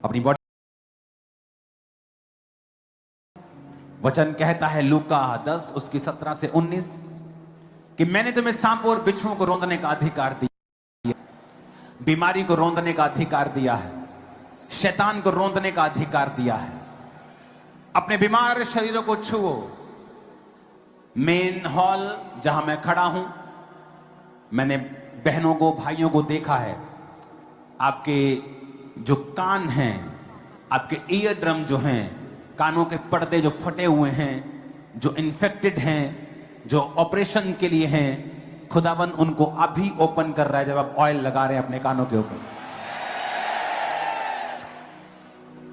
अपनी बॉडी। वचन कहता है लूका 10 उसकी 17 से 19 कि मैंने तुम्हें सांपों और बिच्छुओं को रौंदने का अधिकार दिया, बीमारी को रौंदने का अधिकार दिया है, शैतान को रौंदने का अधिकार दिया है। अपने बीमार शरीरों को छुओ। मेन हॉल जहां मैं खड़ा हूं, मैंने बहनों को भाइयों को देखा है। आपके जो कान हैं, आपके ईयर ड्रम जो हैं, कानों के पर्दे जो फटे हुए हैं, जो इन्फेक्टेड हैं, जो ऑपरेशन के लिए हैं, खुदाबंद उनको अभी ओपन कर रहा है जब आप ऑयल लगा रहे हैं अपने कानों के ऊपर।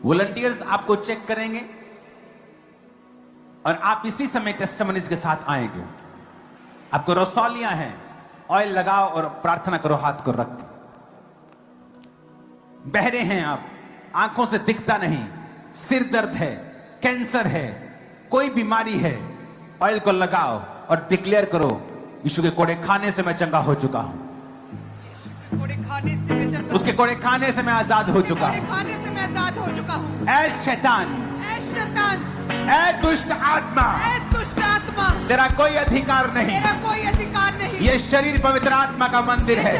वॉलंटियर्स आपको चेक करेंगे और आप इसी समय टेस्टिमनीज के साथ आएंगे। आपको रसौलियां हैं, ऑयल लगाओ और प्रार्थना करो हाथ को रख के। बहरे हैं आप, आंखों से दिखता नहीं, सिर दर्द है, कैंसर है, कोई बीमारी है, ऑयल को लगाओ और डिक्लेयर करो यीशु के कोड़े खाने से मैं चंगा हो चुका हूं, उसके कोड़े खाने से मैं आजाद हो चुका हूं। ऐ शैतान, ऐ दुष्ट आत्मा, तेरा कोई अधिकार नहीं। ये शरीर पवित्र आत्मा का मंदिर है।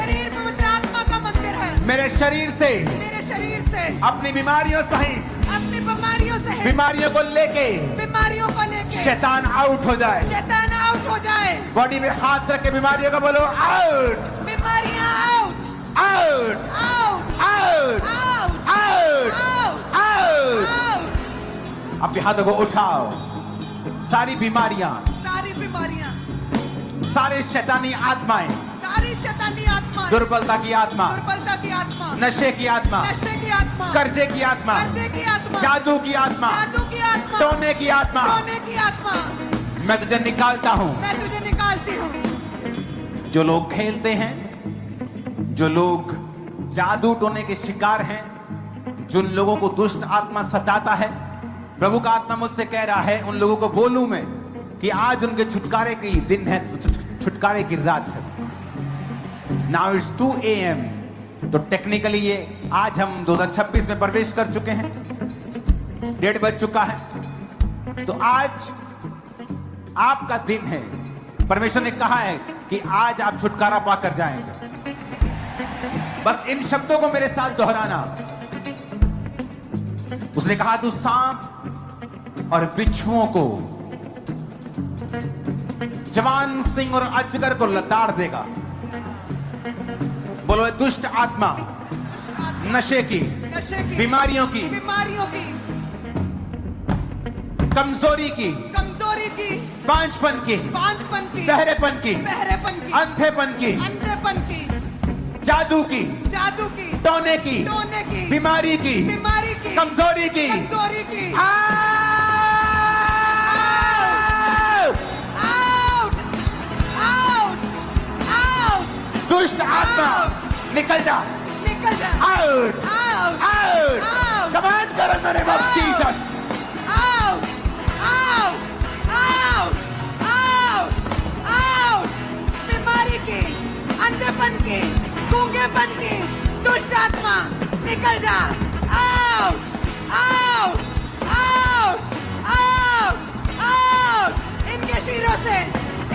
मेरे शरीर से अपनी बीमारियों सहित बीमारियों को लेके शैतान आउट हो जाए। बॉडी में हाथ रख के बीमारियों को बोलो आउट, बीमारियां out, out, out, out, out, out. अपने हाथों को उठाओ। सारी बीमारियां, सारे शैतानी आत्माएं, दुर्बलता की आत्मा, नशे की आत्मा, कर्जे की आत्मा, जादू की आत्मा, टोने की आत्मा, मैं तुझे निकालता हूं। जो लोग खेलते हैं, जो लोग जादू टोने के शिकार हैं, जिन लोगों को दुष्ट आत्मा सताता है, प्रभु का आत्मा मुझसे कह रहा है उन लोगों को बोलूं मैं कि आज उनके छुटकारे की दिन है, छुटकारे की रात है। Now it's 2 AM, तो टेक्निकली ये आज हम 2026 में प्रवेश कर चुके हैं, 1:30 बज चुका है। तो आज आपका दिन है। परमेश्वर ने कहा है कि आज आप छुटकारा पाकर जाएंगे। बस इन शब्दों को मेरे साथ दोहराना। उसने कहा तू सांप और बिच्छुओं को, जवान सिंह और अजगर को लताड़ देगा। बोलो दुष्ट आत्मा, नशे की, बीमारियों की, कमजोरी की, पांचपन की, बहरेपन की, अंधेपन की, जादू की, टोने की, बीमारी की, कमजोरी की, दुष्ट आत्मा निकल जा, आउट, आउट, कमांड करो in the name of Jesus. बीमारी की, अंधेपन की, गूंगेपन की, दुष्ट आत्मा निकल जा, out, out, out, out, out. इनके शीरों से,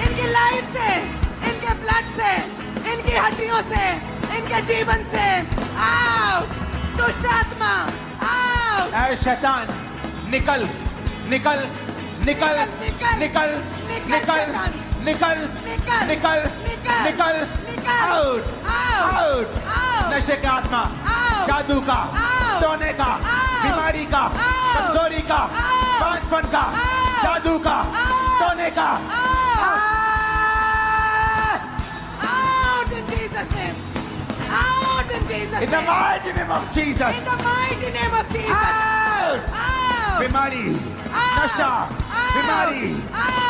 इनकी लाइफ से, इनके ब्लड से, इनकी हड्डियों से, इनके जीवन से आउट। दुष्ट आत्मा आउट। ऐ शैतान निकल, निकल, निकल, निकल, निकल, निकल, निकल, निकल, निकल, आउट, आउट। नशे का आत्मा, जादू का, टोने का, बीमारी का, कमजोरी का, पांचपन का, जादू का, टोने का, in the mighty name of Jesus. In the mighty name of Jesus. Out. Out. बीमारी, नशा, बीमारी,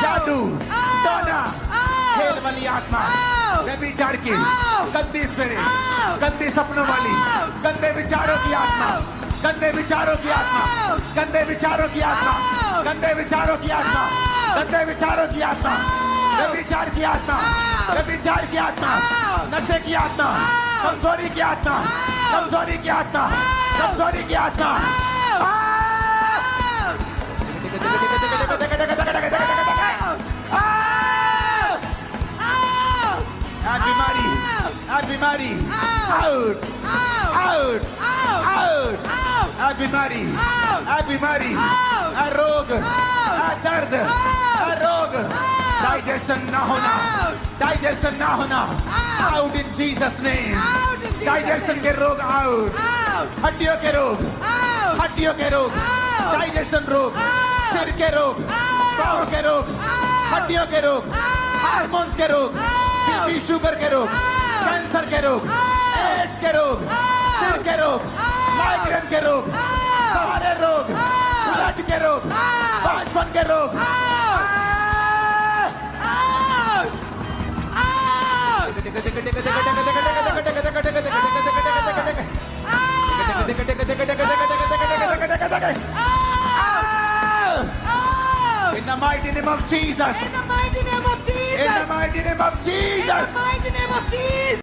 जादू, टोना, खेल वाली आत्मा, व्यभिचार की, गंदी स्पिरिट, गंदी सपनों वाली, गंदे विचारों की आत्मा, गंदे विचारों की आत्मा, गंदे विचारों की आत्मा, गंदे विचारों की आत्मा, गंदे विचारों की आत्मा, व्यभिचार की आत्मा, व्यभिचार की आत्मा, नशे की आत्मा, कमजोरी की आत्मा, कमजोरी की आत्मा, कमजोरी की आत्मा बीमारी बीमारी आउट आउट आउट बीमारी बीमारी रोग दर्द रोग डाइजेशन ना होना डाइजेशन ना होना out in Jesus name digestion के रोग आउट हड्डियों के रोग हड्डियों के रोग डाइजेशन रोग सिर के रोग पाँव के रोग हड्डियों के रोग हार्मोन्स के रोग बीपी शुगर के रोग कैंसर के रोग एड्स के रोग सिर के रोग माइग्रेन के रोग सारे रोग ब्लड के रोग बांझपन के रोग In the mighty name of Jesus. In the mighty name of Jesus. In the mighty name of Jesus. In the mighty name of Jesus.